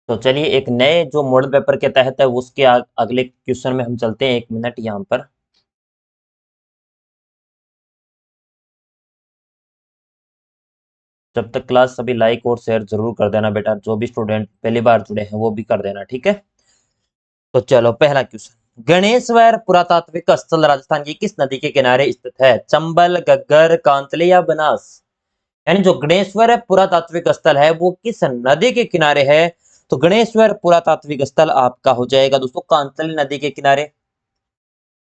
तो चलिए एक नए जो मॉडल पेपर के तहत है उसके अगले क्वेश्चन में हम चलते हैं। 1 मिनट यहाँ पर। जब तक क्लास सभी लाइक और शेयर जरूर कर देना बेटा, जो भी स्टूडेंट पहली बार जुड़े हैं वो भी कर देना, ठीक है। तो चलो पहला क्वेश्चन, गणेश्वर पुरातात्विक स्थल राजस्थान की किस नदी के किनारे स्थित है? चंबल, गग्गर, कांतले या बनास? यानी जो गणेश्वर पुरातात्विक स्थल है वो किस नदी के किनारे है? तो गणेश्वर पुरातात्विक स्थल आपका हो जाएगा दोस्तों कांतली नदी के किनारे।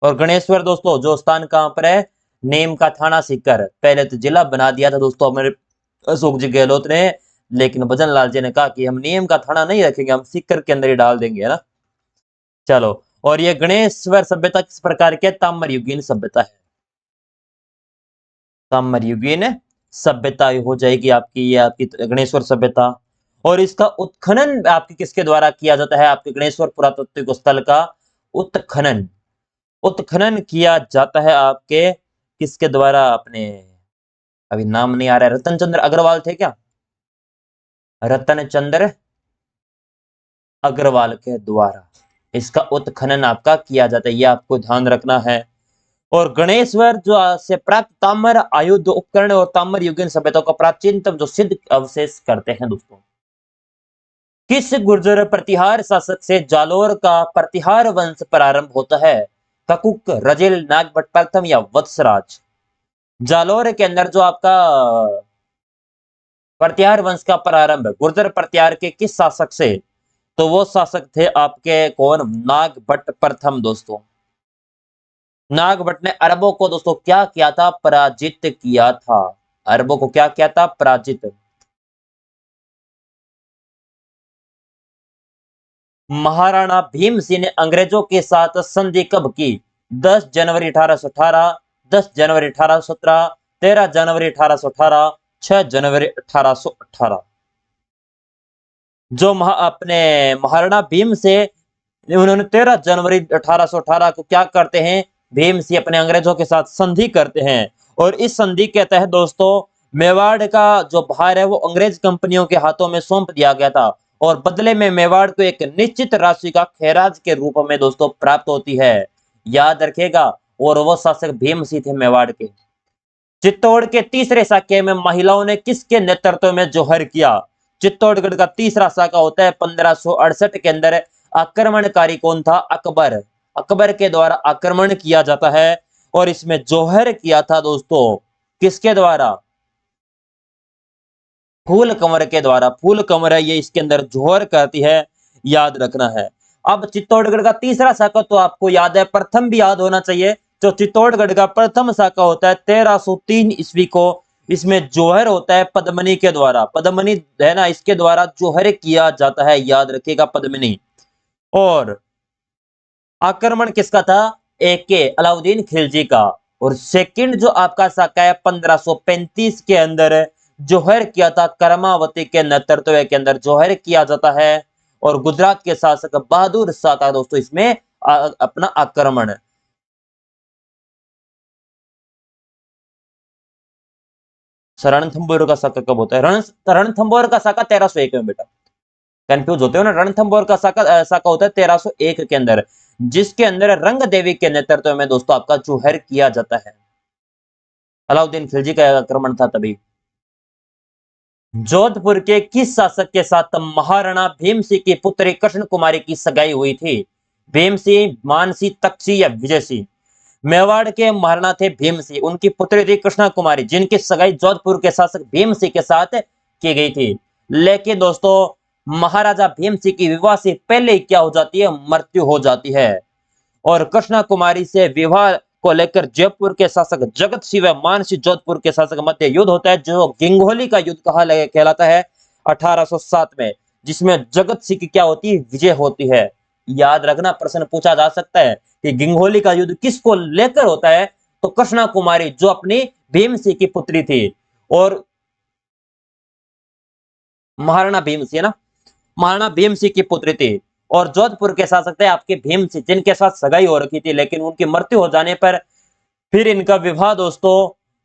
और गणेश्वर दोस्तों जो स्थान कहां पर है? नीम का थाना सीकर। पहले तो जिला बना दिया था दोस्तों हमारे अशोक जी गहलोत ने, लेकिन भजन लाल जी ने कहा कि हम नीम का थाना नहीं रखेंगे, हम सीकर के अंदर ही डाल देंगे, है ना। चलो, और ये गणेश्वर सभ्यता किस प्रकार के? ताम्र युगीन सभ्यता है। ताम्र युगीन सभ्यता हो जाएगी आपकी, ये आपकी गणेश्वर सभ्यता। और इसका उत्खनन आपके किसके द्वारा किया जाता है? आपके गणेश्वर पुरातात्विक स्थल का उत्खनन उत्खनन किया जाता है आपके किसके द्वारा? अपने अभी नाम नहीं आ रहा है, रतन चंद्र अग्रवाल थे क्या? रतन चंद्र अग्रवाल के द्वारा इसका उत्खनन आपका किया जाता है, ये आपको ध्यान रखना है। और गणेश्वर जो से प्राप्त ताम्र आयुध उपकरण और ताम्र युगीन सभ्यता का प्राचीनतम जो सिद्ध अवशेष करते हैं दोस्तों। किस गुर्जर प्रतिहार शासक से जालोर का प्रतिहार वंश प्रारंभ होता है? ककुक, रजिल, नागभट्ट प्रथम या वत्सराज? जालोर के अंदर जो आपका प्रतिहार वंश का प्रारंभ गुर्जर प्रतिहार के किस शासक से? तो वो शासक थे आपके कौन? नागभट्ट प्रथम दोस्तों। नागभट्ट ने अरबों को दोस्तों क्या किया था? पराजित किया था। अरबों को क्या किया था? पराजित। महाराणा भीम सिंह ने अंग्रेजों के साथ संधि कब की? 10 जनवरी 1818, 10 जनवरी 1817, 13 जनवरी 1818, 6 जनवरी 1818? जो अपने महाराणा भीम से उन्होंने 13 जनवरी 1818 को क्या करते हैं? भीम सिंह अपने अंग्रेजों के साथ संधि करते हैं। और इस संधि के तहत दोस्तों मेवाड़ का जो भार है वो अंग्रेज कंपनियों के हाथों में सौंप दिया गया था, और बदले में मेवाड़ को एक निश्चित राशि का खैराज के रूप में दोस्तों प्राप्त होती है, याद रखेगा। और वो शासक भीम सिंह थे मेवाड़ के। चित्तौड़ के तीसरे साके में महिलाओं ने किसके नेतृत्व में जोहर किया? चित्तौड़गढ़ का तीसरा साका होता है 1568 के अंदर। आक्रमणकारी कौन था? अकबर। अकबर के द्वारा आक्रमण किया जाता है, और इसमें जोहर किया था दोस्तों किसके द्वारा? फूल कंवर के द्वारा। फूल कंवर है ये इसके अंदर जोहर करती है, याद रखना है। अब चित्तौड़गढ़ का तीसरा शाखा तो आपको याद है, प्रथम भी याद होना चाहिए। जो चित्तौड़गढ़ का प्रथम शाखा होता है 1303 ईस्वी को, इसमें जोहर होता है पद्मनी के द्वारा। पद्मनी है ना, इसके द्वारा जोहर किया जाता है, याद रखिएगा पद्मनी। और आक्रमण किसका था? एक के अलाउद्दीन खिलजी का। और सेकंड जो आपका शाखा है 1535 के अंदर जोहर किया था करमावती के नेतृत्व के अंदर जोहर किया जाता है। और गुजरात के शासक बहादुर शाह का दोस्तों इसमें अपना आक्रमण। रणथंभौर का शाखा कब होता है? रणथंभौर का शाखा 1301 में बेटा, कंफ्यूज होते हो ना। रणथंभौर का शाखा होता है 1301 के अंदर, जिसके अंदर रंग देवी के नेतृत्व में दोस्तों आपका जोहर किया जाता है। अलाउद्दीन खिलजी का आक्रमण था तभी। जोधपुर के किस शासक के साथ महाराणा भीम सिंह की पुत्री कृष्ण कुमारी की सगाई हुई थी? भीम सिंह, मानसी, तक्षी या विजय सिंह? मेवाड़ के महाराणा थे भीम सिंह, उनकी पुत्री थी कृष्णा कुमारी, जिनकी सगाई जोधपुर के शासक भीम सिंह के साथ की गई थी। लेकिन दोस्तों महाराजा भीम सिंह की विवाह से पहले ही क्या हो जाती है? मृत्यु हो जाती है। और कृष्णा कुमारी से विवाह को लेकर जयपुर के शासक जगत सिंह व मानसी जोधपुर के शासक मध्य युद्ध होता है, जो गिंगोली का युद्ध कहलाता है 1807 में, जिसमें जगत सिंह की क्या होती है? विजय होती है। याद रखना, प्रश्न पूछा जा सकता है कि गिंगोली का युद्ध किसको लेकर होता है? तो कृष्णा कुमारी जो अपनी भीम सिंह की पुत्री थी, और महाराणा भीम सिंह ना, महाराणा भीम सिंह की पुत्री थी। और जोधपुर के शासक थे आपके भीम सिंह, जिनके साथ सगाई हो रखी थी, लेकिन उनकी मृत्यु हो जाने पर फिर इनका विवाह दोस्तों,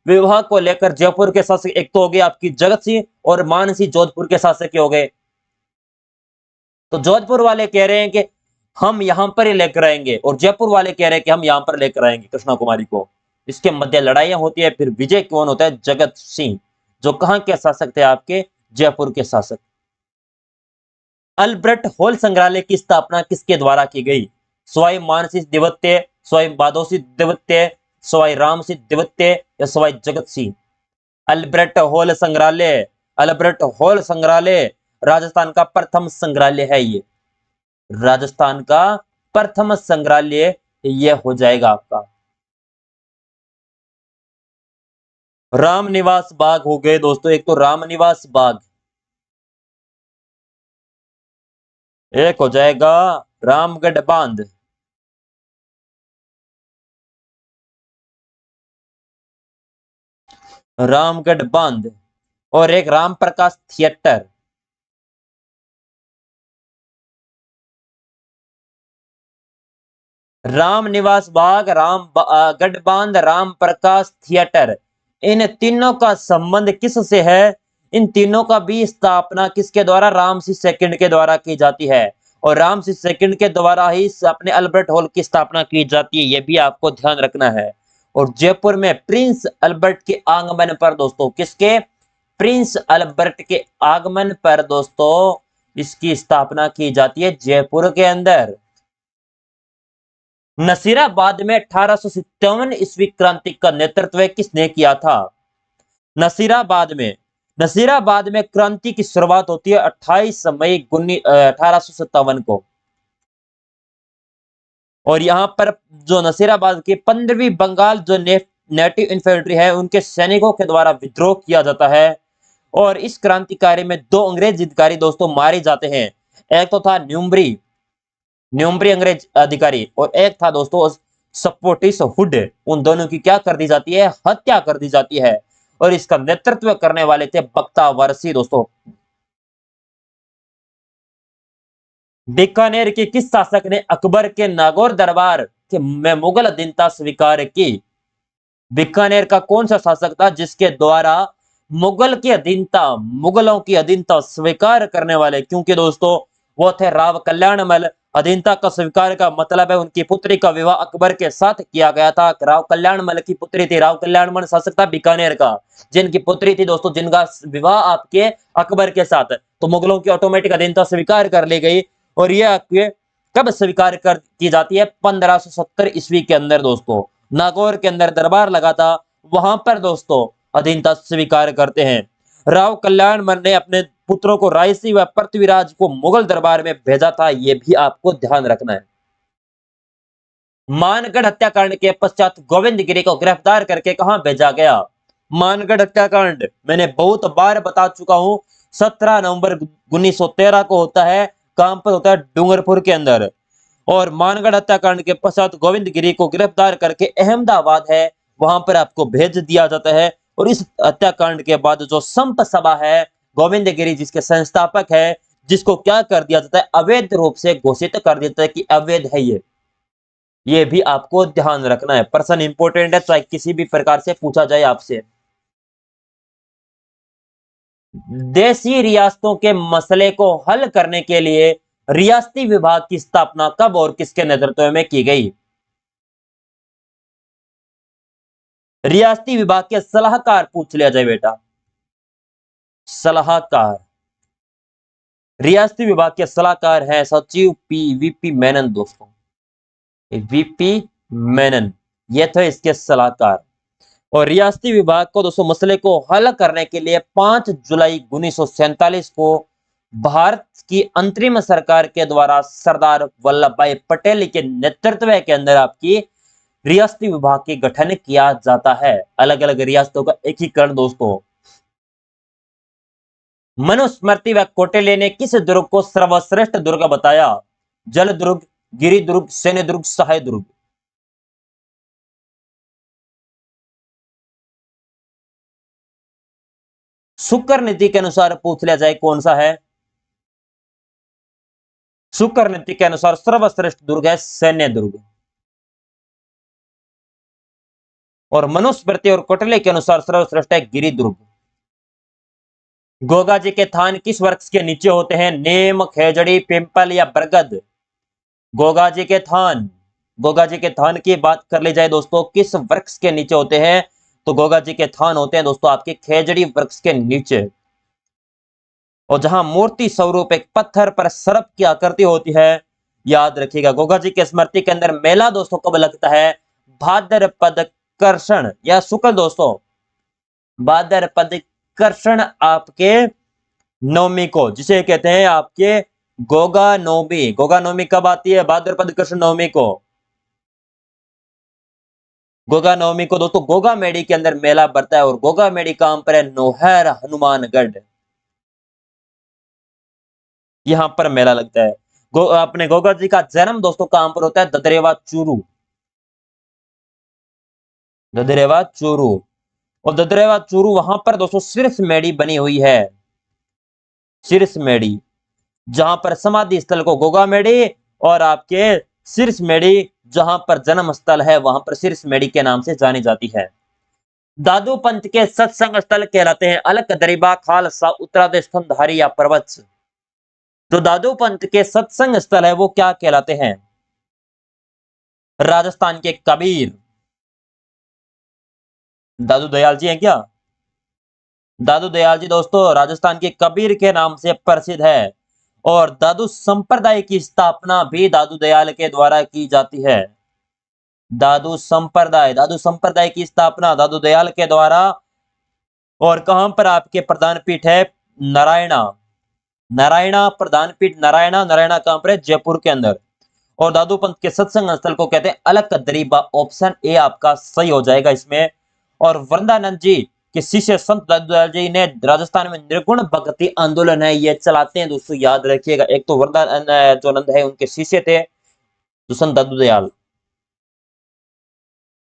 विवाह को लेकर जयपुर के शासक एक तो हो गए आपकी जगत सिंह, और मानसी जोधपुर के शासक हो गए। तो जोधपुर वाले कह रहे हैं कि हम यहां पर ही लेकर आएंगे, और जयपुर वाले कह रहे हैं कि हम यहां पर लेकर आएंगे कृष्णा कुमारी को। इसके मध्य लड़ाइयां होती है, फिर विजय कौन होता है? जगत सिंह, जो कहां के शासक थे? आपके जयपुर के शासक। अल्बर्ट हॉल संग्रहालय की स्थापना किसके द्वारा की गई? सवाई मानसिंह दिवत्य, सवाई माधोसिंह दिवत्य, सवाई राम सिंह दिवत्य, या सवाई जगत सिंह? अल्बर्ट हॉल संग्रहालय, अल्बर्ट हॉल संग्रहालय राजस्थान का प्रथम संग्रहालय है ये। राजस्थान का प्रथम संग्रहालय यह हो जाएगा आपका। रामनिवास बाग हो गए दोस्तों, एक तो रामनिवास बाग, एक हो जाएगा रामगढ़ बांध, रामगढ़ बांध, और एक राम प्रकाश थिएटर। राम निवास बाग, गढ़ बांध, राम प्रकाश थिएटर, इन तीनों का संबंध किससे है? इन तीनों का भी स्थापना किसके द्वारा? रामसी सेकंड के द्वारा की जाती है, और रामसी सेकंड के द्वारा ही अपने अल्बर्ट हॉल की स्थापना की जाती है, यह भी आपको ध्यान रखना है। और जयपुर में प्रिंस अल्बर्ट के आगमन पर दोस्तों, किसके? प्रिंस अल्बर्ट के आगमन पर दोस्तों इसकी स्थापना की जाती है जयपुर के अंदर। नसीराबाद में 1857 ईस्वी क्रांति का नेतृत्व किसने किया था? नसीराबाद में, नसीराबाद में क्रांति की शुरुआत होती है 28 मई 1857 को, और यहां पर जो नसीराबाद की 15वीं बंगाल जो नेटिव इन्फेंट्री है, उनके सैनिकों के द्वारा विद्रोह किया जाता है, और इस क्रांतिकारी में दो अंग्रेज अधिकारी दोस्तों मारे जाते हैं। एक तो था न्यूम्बरी, न्यूम्बरी अंग्रेज अधिकारी, और एक था दोस्तों सपोर्टिस हुड। उन दोनों की क्या कर दी जाती है? हत्या कर दी जाती है, और इसका नेतृत्व करने वाले थे बख्तावरसी दोस्तों। बीकानेर के किस शासक ने अकबर के नागौर दरबार के में मुगल अधीनता स्वीकार की? बीकानेर का कौन सा शासक था जिसके द्वारा मुगल की अधीनता, मुगलों की अधीनता स्वीकार करने वाले? क्योंकि दोस्तों वो थे राव कल्याणमल। अधीनता का स्वीकार का मतलब है उनकी पुत्री का विवाह अकबर के साथ किया गया था। राव कल्याणमल की पुत्री थी, राव कल्याणमल शासक था बीकानेर का, जिनकी पुत्री थी दोस्तों, जिनका विवाह आपके अकबर के साथ, तो मुगलों की ऑटोमेटिक अधीनता स्वीकार कर ली गई। और ये आपके कब स्वीकार कर की जाती है? 1570 ईस्वी के अंदर दोस्तों, नागौर के अंदर दरबार लगा था, वहां पर दोस्तों अधीनता स्वीकार करते हैं। राव कल्याणमल ने अपने पुत्रों को रायसी व पृथ्वीराज को मुगल दरबार में भेजा था, यह भी आपको ध्यान रखना है। मानगढ़ हत्याकांड के पश्चात गोविंदगिरी को गिरफ्तार करके कहां भेजा गया? मानगढ़ हत्याकांड मैंने बहुत बार बता चुका हूं, 17 नवंबर 1913 को होता है। कहां पर होता है? डूंगरपुर के अंदर। और मानगढ़ हत्याकांड के पश्चात गोविंदगिरी को गिरफ्तार करके अहमदाबाद है, वहां पर आपको भेज दिया जाता है। और इस हत्याकांड के बाद जो संप सभा है गोविंदगिरी, जिसके संस्थापक है, जिसको क्या कर दिया जाता है? अवैध रूप से घोषित कर दिया जाता है कि अवैध है ये भी आपको ध्यान रखना है। प्रश्न इंपोर्टेंट है, चाहे किसी भी प्रकार से पूछा जाए आपसे। देशी रियासतों के मसले को हल करने के लिए रियासती विभाग की स्थापना कब और किसके नेतृत्व में की गई? रियासती विभाग के सलाहकार पूछ लिया जाए बेटा, सलाहकार। रियासती विभाग के सलाहकार हैं सचिव वीपी मेनन दोस्तों, वीपी मेनन, ये थे इसके सलाहकार। और रियासती विभाग को दोस्तों मसले को हल करने के लिए 5 जुलाई 1947 को भारत की अंतरिम सरकार के द्वारा सरदार वल्लभ भाई पटेल के नेतृत्व के अंदर आपकी रियासती विभाग के गठन किया जाता है। अलग अलग रियासतों का एकीकरण दोस्तों। मनुस्मृति व कौटिल्य ने किस दुर्ग को सर्वश्रेष्ठ दुर्ग बताया? जल दुर्ग, गिरि दुर्ग, सैन्य दुर्ग, सहाय दुर्ग? शुक्र नीति के अनुसार पूछ लिया जाए कौन सा है? शुक्र नीति के अनुसार सर्वश्रेष्ठ दुर्ग है सैन्य दुर्ग। और मनुस्मृति और कौटिल्य के अनुसार सर्वश्रेष्ठ है गिरि दुर्ग। गोगा जी के थान किस वृक्ष के नीचे होते हैं? नीम, खेजड़ी, पिंपल या बरगद? गोगा जी के थान, गोगा जी के थान की बात कर ली जाए दोस्तों, किस वृक्ष के नीचे होते हैं? तो गोगा जी के थान होते हैं दोस्तों आपके खेजड़ी वृक्ष के नीचे। और जहां मूर्ति स्वरूप एक पत्थर पर सर्प की आकृति होती है, याद रखिएगा। गोगा जी की स्मृति के अंदर मेला दोस्तों कब लगता है? भाद्रपद कृष्ण या शुक्ल दोस्तों, भाद्रपद कृष्ण आपके नवमी को, जिसे कहते हैं आपके गोगा नवमी। गोगा नवमी कब आती है? भाद्रपद कृष्ण नवमी को। गोगा नवमी को दोस्तों गोगा मेड़ी के अंदर मेला बढ़ता है, और गोगा मेड़ी कहां पर है? नोहर हनुमानगढ़, यहां पर मेला लगता है। अपने गोगा जी का जन्म दोस्तों कहां पर होता है? ददरेवा चूरू, ददरेवा चूरू। और ददरेवा चूरू वहां पर दोस्तों शीर्ष मेड़ी बनी हुई है, शीर्ष मेड़ी, जहां पर समाधि स्थल को गोगा मेड़ी, और आपके शीर्ष मेड़ी जहां पर जन्म स्थल है वहां पर शीर्ष मेड़ी के नाम से जानी जाती है। दादू पंत के सत्संग स्थल कहलाते हैं अलक, दरिबा, खालसा, उत्तराधि, स्तनधारी या पर्वत? जो दादू पंत के सत्संग स्थल है वो क्या कहलाते हैं? राजस्थान के कबीर, दादू दयाल जी हैं क्या? दादू दयाल जी दोस्तों राजस्थान के कबीर के नाम से प्रसिद्ध है, और दादू संप्रदाय की स्थापना भी दादू दयाल के द्वारा की जाती है। दादू संप्रदाय की स्थापना दादू दयाल के द्वारा। और कहां पर आपके प्रधान पीठ है? नारायणा, नारायणा प्रधान पीठ, नारायणा, नारायणा कहां पर है? जयपुर के अंदर। और दादू पंत के सत्संग स्थल को कहते हैं अलक दरीबा। ऑप्शन ए आपका सही हो जाएगा इसमें। और वृंदानंद जी के शिष्य संत दादू दयाल जी ने राजस्थान में निर्गुण भक्ति आंदोलन है ये चलाते हैं दोस्तों, याद रखिएगा। एक तो वृंदानंद जो नंद है उनके शिष्य थे जो संत दादू दयाल।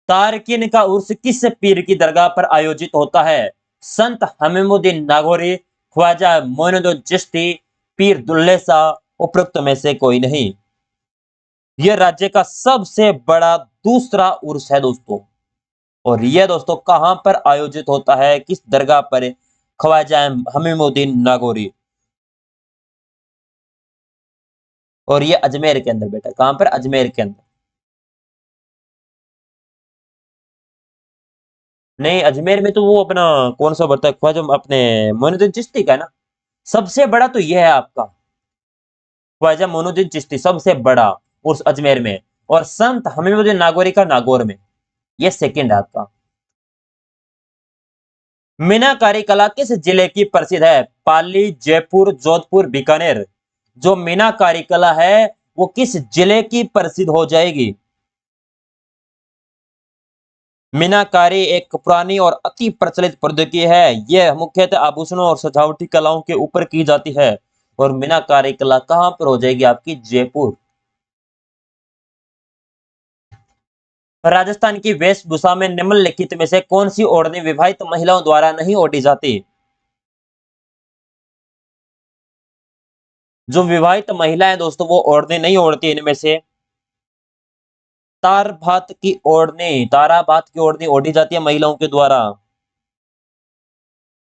तारकिन का उर्स किस पीर की दरगाह पर आयोजित होता है? संत हमीमुद्दीन नागौरी, ख्वाजा मोइनुद्दीन चिश्ती, पीर दुल्ले शाह, उपरोक्त में से कोई नहीं। यह राज्य का सबसे बड़ा दूसरा उर्स है दोस्तों, और यह दोस्तों कहां पर आयोजित होता है? किस दरगाह पर? ख्वाजा हमीमुद्दीन नागौरी, और यह अजमेर के अंदर बेटा। कहां पर? अजमेर के अंदर। नहीं, अजमेर में तो वो अपना कौन सा बरता है? ख्वाजा अपने मोइनुद्दीन चिश्ती का है ना। सबसे बड़ा तो यह है आपका ख्वाजा मोइनुद्दीन चिश्ती, सबसे बड़ा उर्स अजमेर में। और संत हमीमुद्दीन नागौरी का नागौर में, यह सेकंड है आपका। मीनाकारी कला किस जिले की प्रसिद्ध है? पाली, जयपुर, जोधपुर, बीकानेर? जो मीनाकारी कला है वो किस जिले की प्रसिद्ध हो जाएगी? मीनाकारी एक पुरानी और अति प्रचलित प्रौद्योगिकी है, यह मुख्यतः आभूषणों और सजावटी कलाओं के ऊपर की जाती है। और मीनाकारी कला कहां पर हो जाएगी आपकी? जयपुर। राजस्थान की वेशभूषा में निम्नलिखित में से कौन सी ओढ़नी विवाहित महिलाओं द्वारा नहीं ओढ़ी जाती? जो विवाहित महिला है दोस्तों वो ओढ़नी नहीं ओढ़ती इनमें से। तार भात की ओढ़नी, तारा भात की ओढ़नी ओढ़ी जाती है महिलाओं के द्वारा।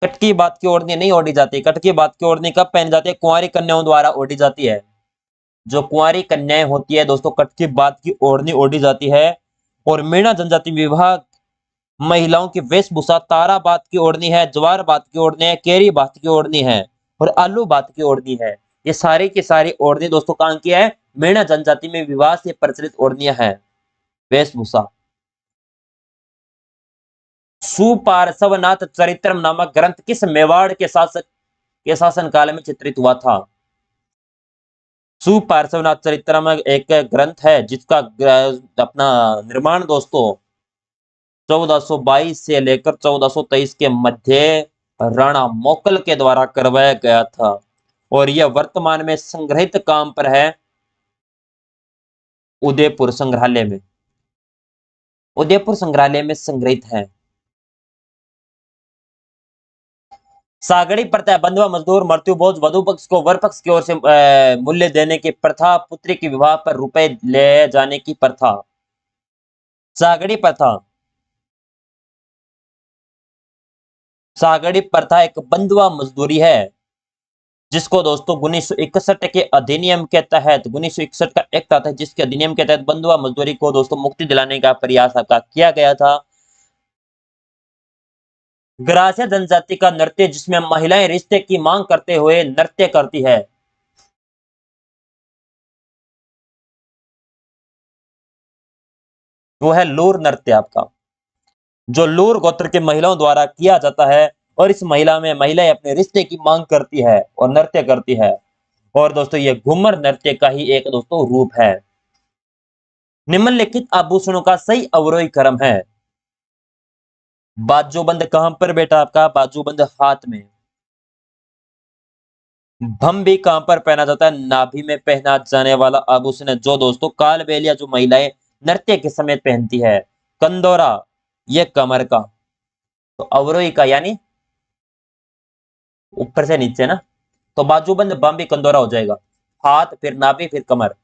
कटकी बात की ओढ़नी नहीं ओढ़ी जाती। कटकी बात की ओढ़नी कब पहनी जाती है? कुंवारी कन्याओं द्वारा ओढ़ी जाती है। जो कुंवारी कन्याएं होती है दोस्तों कटकी बात की ओढ़नी ओढ़ी जाती है। और मीणा जनजाति विभाग महिलाओं की वेशभूषा तारा बात की ओढ़नी है, ज्वार बात की ओढ़नी है, केरी बात की ओढ़नी है, और आलू बात की ओढ़नी है। ये सारी की सारी ओढ़नी दोस्तों कहां की है? मीणा जनजाति में विवाह से प्रचलित ओढ़नियां हैं, वेशभूषा। सुपार्श्वनाथ चरित्रम नामक ग्रंथ किस मेवाड़ के शासक के शासन काल में चित्रित हुआ था? सुपार्श्वनाथ चरित्रम एक ग्रंथ है जिसका अपना निर्माण दोस्तों 1422 से लेकर 1423 के मध्य राणा मोकल के द्वारा करवाया गया था, और यह वर्तमान में संग्रहित काम पर है उदयपुर संग्रहालय में। उदयपुर संग्रहालय में संग्रहित है। सागड़ी प्रथा, बंधुआ मजदूर, मृत्यु भोज, वधु पक्ष को वर पक्ष की ओर से मूल्य देने की प्रथा, पुत्री के विवाह पर रुपए ले जाने की प्रथा। सागड़ी प्रथा, सागड़ी प्रथा एक बंधुआ मजदूरी है जिसको दोस्तों 1961 के अधिनियम के तहत 1961 का एक्ट आता है जिसके अधिनियम के तहत बंधुआ मजदूरी को दोस्तों मुक्ति दिलाने का प्रयास आपका किया गया था। ग्रास्य जनजाति का नृत्य जिसमें महिलाएं रिश्ते की मांग करते हुए नृत्य करती है। वो है लूर नृत्य आपका, जो लूर गोत्र के महिलाओं द्वारा किया जाता है और इस महिलाएं अपने रिश्ते की मांग करती है और नृत्य करती है। और दोस्तों ये घूमर नृत्य का ही एक दोस्तों रूप है। निम्नलिखित आभूषणों का सही अवरोही क्रम है। बाजूबंद कहां पर बेटा आपका? बाजूबंद हाथ में। भम भी कहां पर पहना जाता है? नाभि में पहना जाने वाला आभूषण है जो दोस्तों कालबेलिया जो महिलाएं नृत्य के समय पहनती है। कंदोरा ये कमर का, तो अवरोही का यानी ऊपर से नीचे ना, तो बाजूबंद बम भी कंदोरा हो जाएगा। हाथ फिर नाभि फिर कमर।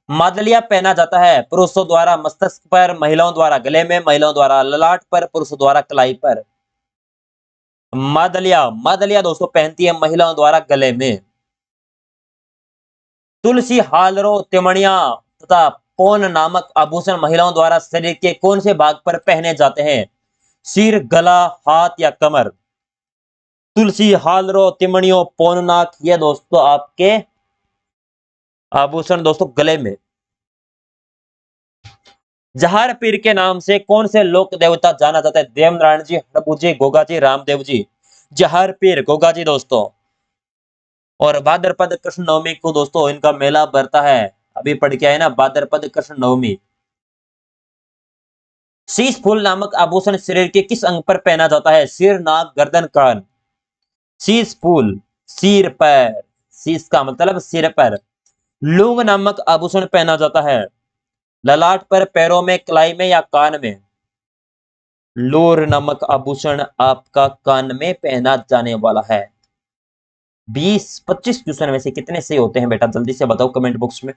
मादलिया पहना जाता है पुरुषों द्वारा मस्तक पर, महिलाओं द्वारा गले में, महिलाओं द्वारा ललाट पर, पुरुषों द्वारा कलाई पर। मादलिया मादलिया दोस्तों पहनती है महिलाओं द्वारा गले में। तुलसी हालरो तिमणिया तथा पौन नामक आभूषण महिलाओं द्वारा शरीर के कौन से भाग पर पहने जाते हैं? सिर, गला, हाथ या कमर। तुलसी हालरो तिमणियों पौननाक ये दोस्तों आपके आभूषण दोस्तों गले में। जहार पीर के नाम से कौन से लोक देवता जाना जाता है? देवनारायण जी, हड़बू जी, गोगा जी, रामदेव जी। जहार पीर गोगा जी दोस्तों। और भाद्रपद कृष्ण नवमी को दोस्तों इनका मेला भरता है, अभी पढ़ के आए ना, भाद्रपद कृष्ण नवमी। शीश फूल नामक आभूषण शरीर के किस अंग पर पहना जाता है? सिर, नाक, गर्दन, कान। शीश फूल सिर पर, शीश का मतलब सिर पर। लूंग नामक आभूषण पहना जाता है ललाट पर, पैरों में, कलाई में या कान में। लूर नामक आभूषण आपका कान में पहना जाने वाला है। 20-25 क्वेश्चन में से कितने सही होते हैं बेटा? जल्दी से बताओ कमेंट बॉक्स में।